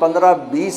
15-20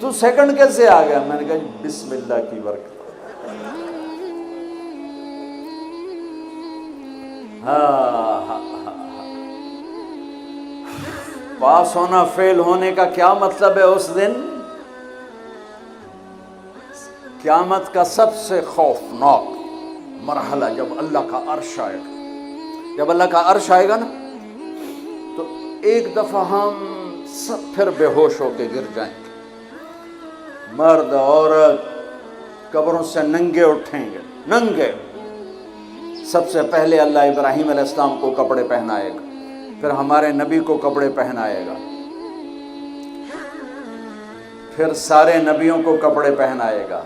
تو سیکنڈ کیسے آ گیا؟ میں نے کہا جی بسم اللہ کی برکت۔ پاس ہونا فیل ہونے کا کیا مطلب ہے؟ اس دن قیامت کا سب سے خوفناک مرحلہ جب اللہ کا عرش آئے گا، جب اللہ کا عرش آئے گا نا تو ایک دفعہ ہم سب پھر بے ہوش ہو کے گر جائیں گے، مرد عورت قبروں سے ننگے اٹھیں گے، ننگے۔ سب سے پہلے اللہ ابراہیم علیہ السلام کو کپڑے پہنائے گا، پھر ہمارے نبی کو کپڑے پہنائے گا، پھر سارے نبیوں کو کپڑے پہنائے گا،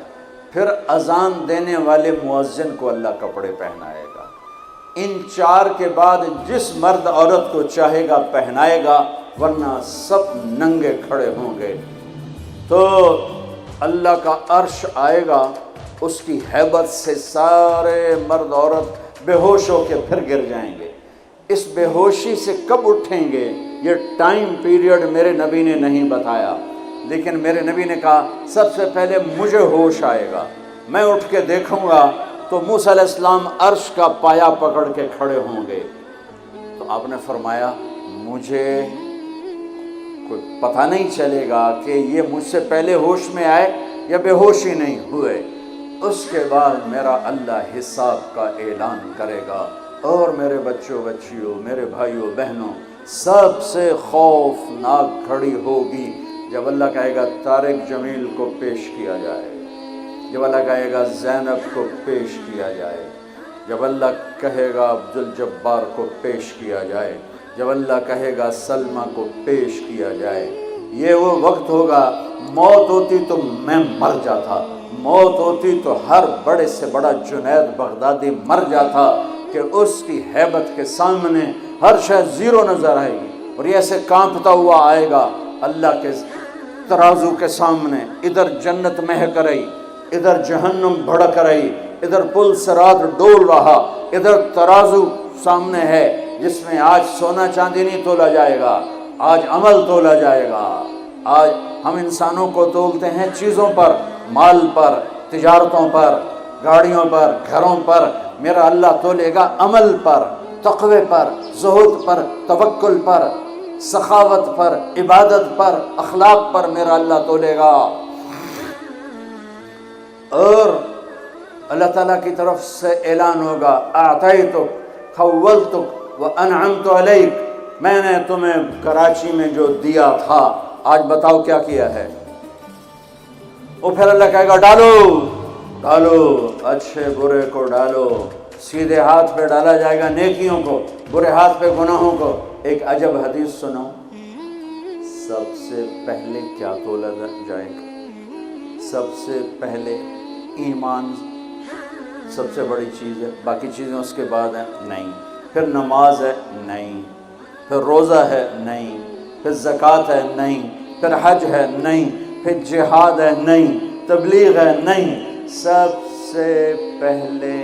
پھر اذان دینے والے مؤذن کو اللہ کپڑے پہنائے گا۔ ان چار کے بعد جس مرد عورت کو چاہے گا پہنائے گا، ورنہ سب ننگے کھڑے ہوں گے۔ تو اللہ کا عرش آئے گا، اس کی ہیبت سے سارے مرد عورت بے ہوش ہو کے پھر گر جائیں گے۔ اس بے ہوشی سے کب اٹھیں گے یہ ٹائم پیریڈ میرے نبی نے نہیں بتایا، لیکن میرے نبی نے کہا سب سے پہلے مجھے ہوش آئے گا، میں اٹھ کے دیکھوں گا تو موسیٰ علیہ السلام عرش کا پایا پکڑ کے کھڑے ہوں گے۔ تو آپ نے فرمایا مجھے کوئی پتہ نہیں چلے گا کہ یہ مجھ سے پہلے ہوش میں آئے یا بے ہوش ہی نہیں ہوئے۔ اس کے بعد میرا اللہ حساب کا اعلان کرے گا، اور میرے بچوں بچیوں، میرے بھائیوں بہنوں، سب سے خوفناک گھڑی ہوگی جب اللہ کہے گا طارق جمیل کو پیش کیا جائے، جب اللہ کہے گا زینب کو پیش کیا جائے، جب اللہ کہے گا عبد الجبار کو پیش کیا جائے، جب اللہ کہے گا سلمہ کو پیش کیا جائے۔ یہ وہ وقت ہوگا، موت ہوتی تو میں مر جاتا، موت ہوتی تو ہر بڑے سے بڑا جنید بغدادی مر جاتا کہ اس کی ہیبت کے سامنے ہر شے زیرو نظر آئے گی، اور یہ ایسے کانپتا ہوا آئے گا اللہ کے ترازو کے سامنے۔ ادھر جنت مہک رہی، ادھر جہنم بھڑک رہی، ادھر پل صراط ڈول رہا، ادھر ترازو سامنے ہے جس میں آج سونا چاندی نہیں تولا جائے گا، آج عمل تولا جائے گا۔ آج ہم انسانوں کو تولتے ہیں چیزوں پر، مال پر، تجارتوں پر، گاڑیوں پر، گھروں پر، میرا اللہ تولے گا عمل پر، تقوی پر، زہد پر، توکل پر، سخاوت پر، عبادت پر، اخلاق پر میرا اللہ تولے گا۔ اور اللہ تعالیٰ کی طرف سے اعلان ہوگا اعطیتک خولتک وانعمت علیک، میں نے تمہیں کراچی میں جو دیا تھا آج بتاؤ کیا کیا ہے۔ وہ پھر اللہ کہے گا ڈالو ڈالو، اچھے برے کو ڈالو، سیدھے ہاتھ پہ ڈالا جائے گا نیکیوں کو، برے ہاتھ پہ گناہوں کو۔ ایک عجب حدیث سنو، سب سے پہلے کیا تولا جائے گا؟ سب سے پہلے ایمان سب سے بڑی چیز ہے، باقی چیزیں اس کے بعد ہیں نہیں، پھر نماز ہے نہیں، پھر روزہ ہے نہیں، پھر زکوٰۃ ہے نہیں، پھر حج ہے نہیں، پھر جہاد ہے نہیں، تبلیغ ہے نہیں۔ سب سے پہلے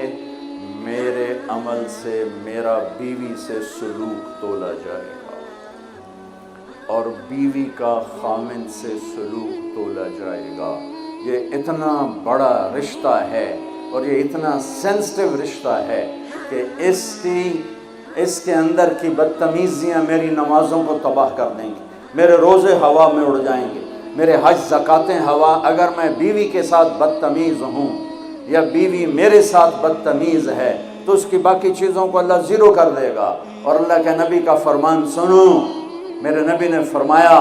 میرے عمل سے، میرا بیوی سے سلوک تولا جائے گا، اور بیوی کا خامن سے سلوک تولا جائے گا۔ یہ اتنا بڑا رشتہ ہے اور یہ اتنا سینسٹیو رشتہ ہے کہ اس کے اندر کی بدتمیزیاں میری نمازوں کو تباہ کر دیں گی، میرے روزے ہوا میں اڑ جائیں گے، میرے حج زکاتیں ہوا۔ اگر میں بیوی کے ساتھ بدتمیز ہوں یا بیوی میرے ساتھ بدتمیز ہے تو اس کی باقی چیزوں کو اللہ زیرو کر دے گا۔ اور اللہ کے نبی کا فرمان سنو، میرے نبی نے فرمایا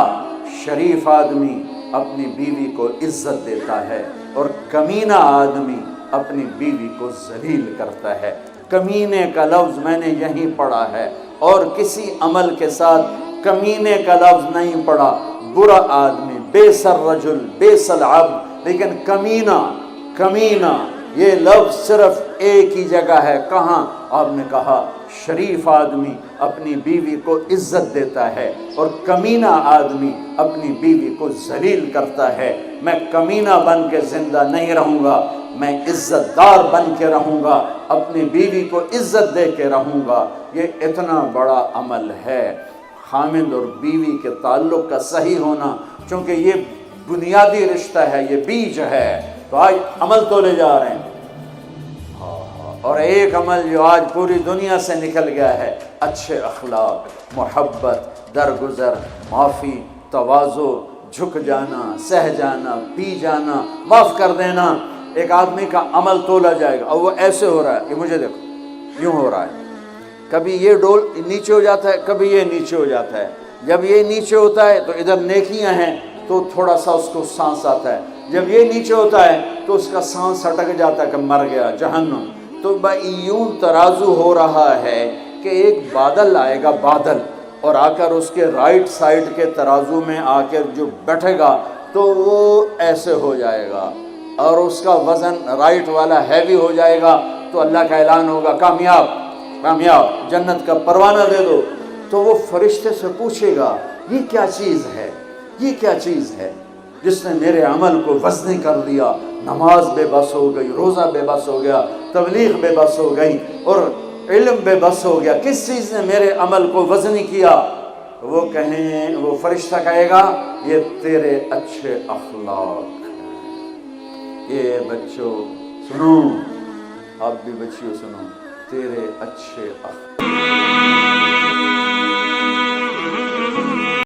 شریف آدمی اپنی بیوی کو عزت دیتا ہے اور کمینہ آدمی اپنی بیوی کو ذلیل کرتا ہے۔ کمینے کا لفظ میں نے یہیں پڑھا ہے، اور کسی عمل کے ساتھ کمینے کا لفظ نہیں پڑھا۔ برا آدمی، بیس الرجل بیس العبد، لیکن کمینہ یہ لفظ صرف ایک ہی جگہ ہے۔ کہاں؟ آپ نے کہا شریف آدمی اپنی بیوی کو عزت دیتا ہے اور کمینہ آدمی اپنی بیوی کو ذلیل کرتا ہے۔ میں کمینہ بن کے زندہ نہیں رہوں گا، میں عزت دار بن کے رہوں گا، اپنی بیوی کو عزت دے کے رہوں گا۔ یہ اتنا بڑا عمل ہے خامند اور بیوی کے تعلق کا صحیح ہونا، چونکہ یہ بنیادی رشتہ ہے، یہ بیج ہے۔ تو آج عمل تولے جا رہے ہیں، اور ایک عمل جو آج پوری دنیا سے نکل گیا ہے، اچھے اخلاق، محبت، درگزر، معافی، تواضع، جھک جانا، سہ جانا، پی جانا، معاف کر دینا۔ ایک آدمی کا عمل تولا جائے گا، اور وہ ایسے ہو رہا ہے، یہ مجھے دیکھو یوں ہو رہا ہے، کبھی یہ ڈول نیچے ہو جاتا ہے، کبھی یہ نیچے ہو جاتا ہے۔ جب یہ نیچے ہوتا ہے تو ادھر نیکیاں ہیں تو تھوڑا سا اس کو سانس آتا ہے، جب یہ نیچے ہوتا ہے تو اس کا سانس ہٹک جاتا ہے کہ مر گیا، جہنم۔ تو یوں ترازو ہو رہا ہے کہ ایک بادل آئے گا، بادل، اور آ کر اس کے رائٹ سائڈ کے ترازو میں آ کر جو بیٹھے گا تو وہ ایسے ہو جائے گا، اور اس کا وزن رائٹ والا ہیوی ہو جائے گا، تو اللہ کا اعلان ہوگا کامیاب، کامیاب، جنت کا پروانہ دے دو۔ تو وہ فرشتے سے پوچھے گا یہ کیا چیز ہے، یہ کیا چیز ہے جس نے میرے عمل کو وزنی کر دیا؟ نماز بے بس ہو گئی، روزہ بے بس ہو گیا، تبلیغ بے بس ہو گئی، اور علم بے بس ہو گیا، کس چیز نے میرے عمل کو وزنی کیا؟ وہ کہیں، وہ فرشتہ کہے گا یہ تیرے اچھے اخلاق ہیں۔ یہ بچوں سنو، آپ بھی بچیوں سنو، تیرے اچھے اخلاق۔